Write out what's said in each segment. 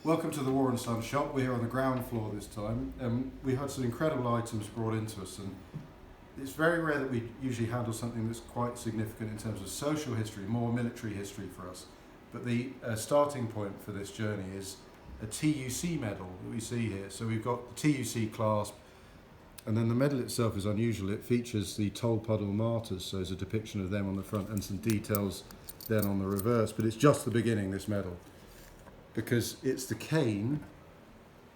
Welcome to the War and Son shop. We're here on the ground floor this time. We had some incredible items brought into us, and it's very rare that we usually handle something that's quite significant in terms of social history, more military history for us. But the starting point for this journey is a T.U.C medal that we see here. So we've got the T.U.C clasp, and then the medal itself is unusual. It features the Tolpuddle martyrs, so there's a depiction of them on the front and some details then on the reverse. But it's just the beginning, this medal, because it's the cane,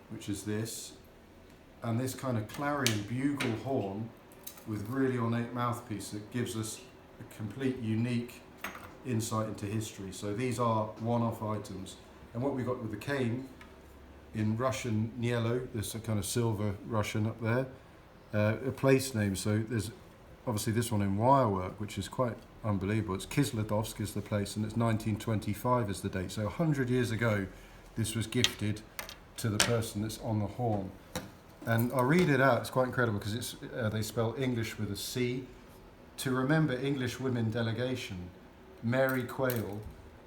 which is this, and this kind of clarion bugle horn with really ornate mouthpiece that gives us a complete unique insight into history. So these are one-off items. And what we got with the cane, in Russian yellow, there's a kind of silver Russian up there, a place name. So there's obviously this one in wirework, which is quite unbelievable. It's Kislovodsk is the place, and it's 1925 is the date. So 100 years ago, this was gifted to the person that's on the horn. And I'll read it out. It's quite incredible because it's they spell English with a C. To remember English women delegation, Mary Quaile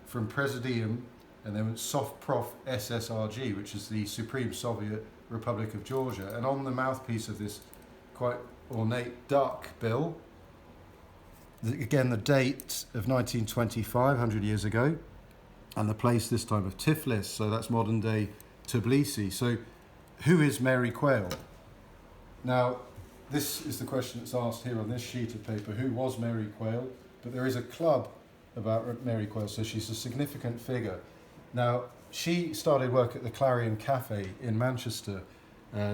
from Presidium, and then Sovprof SSRG, which is the Supreme Soviet Republic of Georgia. And on the mouthpiece of this quite ornate duck bill, again, the date of 1925, 100 years ago, and the place this time of Tiflis, so that's modern day Tbilisi. So who is Mary Quaile? Now, this is the question that's asked here on this sheet of paper. Who was Mary Quaile? But there is a club about Mary Quaile, so she's a significant figure. Now, she started work at the Clarion Cafe in Manchester.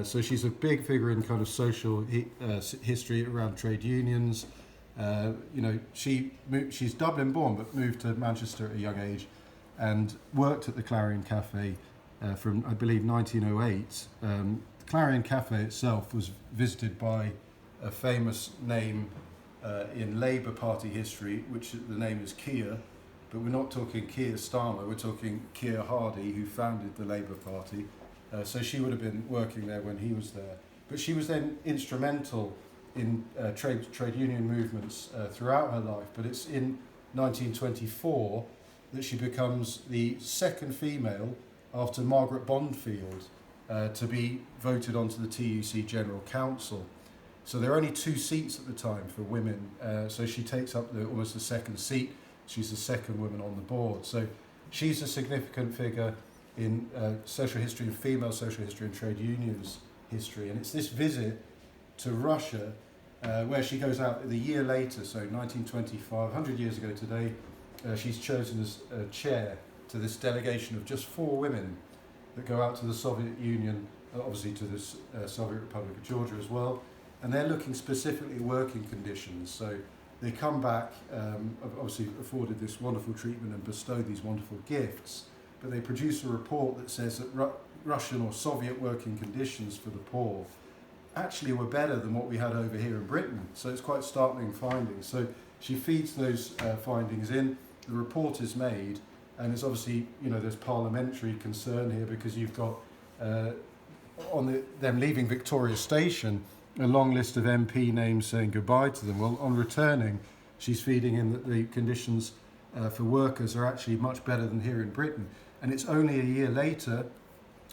So she's a big figure in kind of social history around trade unions. She's Dublin born but moved to Manchester at a young age and worked at the Clarion Cafe from, I believe, 1908. The Clarion Cafe itself was visited by a famous name in Labour Party history, which the name is Keir, but we're not talking Keir Starmer, we're talking Keir Hardie, who founded the Labour Party. So she would have been working there when he was there. But she was then instrumental in trade union movements throughout her life. But it's in 1924 that she becomes the second female after Margaret Bondfield to be voted onto the T.U.C General Council. So there are only 2 seats at the time for women. So she takes up almost the second seat. She's the second woman on the board. So she's a significant figure in social history and female social history and trade unions history. And it's this visit to Russia where she goes out the year later, so 1925, 100 years ago today, she's chosen as chair to this delegation of just 4 women that go out to the Soviet Union, obviously to the Soviet Republic of Georgia as well, and they're looking specifically at working conditions. So they come back, obviously afforded this wonderful treatment and bestowed these wonderful gifts, but they produce a report that says that Russian or Soviet working conditions for the poor actually were better than what we had over here in Britain. So it's quite startling findings. So she feeds those findings in, the report is made, and it's obviously, there's parliamentary concern here because you've got, them leaving Victoria Station, a long list of MP names saying goodbye to them. Well, on returning, she's feeding in that the conditions for workers are actually much better than here in Britain. And it's only a year later,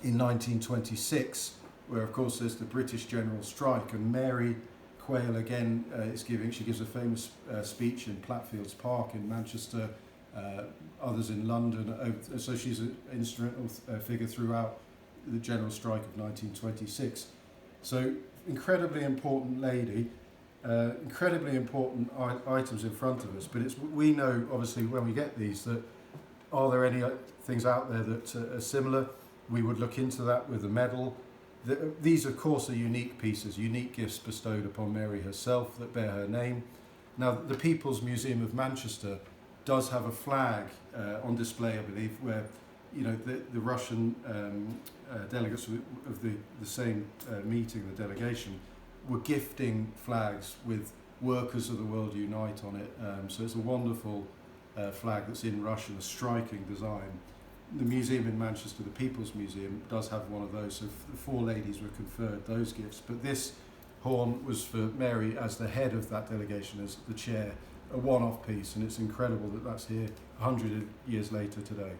in 1926, where of course there's the British general strike, and Mary Quaile again she gives a famous speech in Platfields Park in Manchester, others in London, so she's an instrumental figure throughout the general strike of 1926. So incredibly important lady, incredibly important items in front of us, but we know obviously when we get these that are there any things out there that are similar. We would look into that with the medal. These, of course, are unique pieces, unique gifts bestowed upon Mary herself that bear her name. Now, the People's Museum of Manchester does have a flag on display, I believe, where the Russian delegates of the same meeting, the delegation, were gifting flags with "Workers of the World Unite" on it. So it's a wonderful flag that's in Russian, a striking design. The museum in Manchester, the People's Museum, does have one of those, so the 4 ladies were conferred those gifts. But this horn was for Mary as the head of that delegation, as the chair, a one-off piece, and it's incredible that that's here 100 years later today.